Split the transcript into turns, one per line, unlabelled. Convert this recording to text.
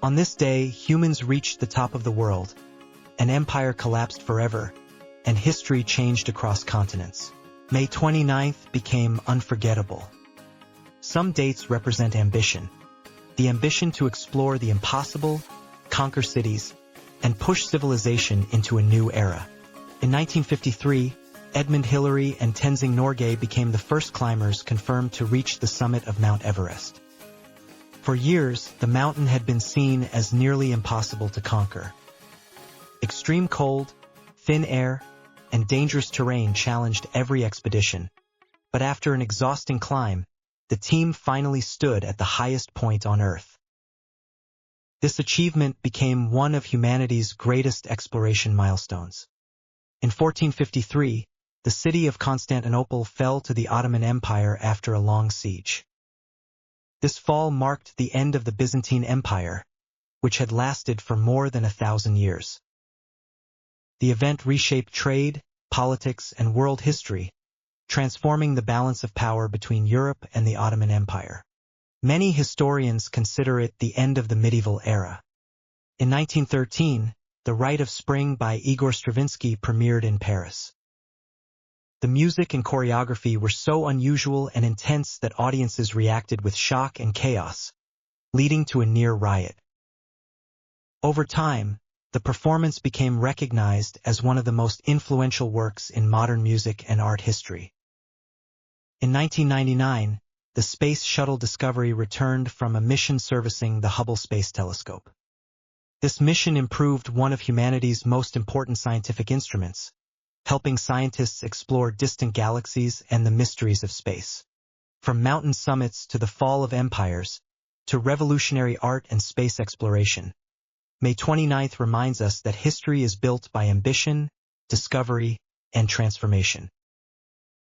On this day, humans reached the top of the world, an empire collapsed forever, and history changed across continents. May 29th became unforgettable. Some dates represent ambition. The ambition to explore the impossible, conquer cities, and push civilization into a new era. In 1953, Edmund Hillary and Tenzing Norgay became the first climbers confirmed to reach the summit of Mount Everest. For years, the mountain had been seen as nearly impossible to conquer. Extreme cold, thin air, and dangerous terrain challenged every expedition. But after an exhausting climb, the team finally stood at the highest point on Earth. This achievement became one of humanity's greatest exploration milestones. In 1453, the city of Constantinople fell to the Ottoman Empire after a long siege. This fall marked the end of the Byzantine Empire, which had lasted for more than 1,000 years. The event reshaped trade, politics, and world history, transforming the balance of power between Europe and the Ottoman Empire. Many historians consider it the end of the medieval era. In 1913, the Rite of Spring by Igor Stravinsky premiered in Paris. The music and choreography were so unusual and intense that audiences reacted with shock and chaos, leading to a near riot. Over time, the performance became recognized as one of the most influential works in modern music and art history. In 1999, the Space Shuttle Discovery returned from a mission servicing the Hubble Space Telescope. This mission improved one of humanity's most important scientific instruments, helping scientists explore distant galaxies and the mysteries of space. From mountain summits to the fall of empires, to revolutionary art and space exploration, May 29th reminds us that history is built by ambition, discovery, and transformation.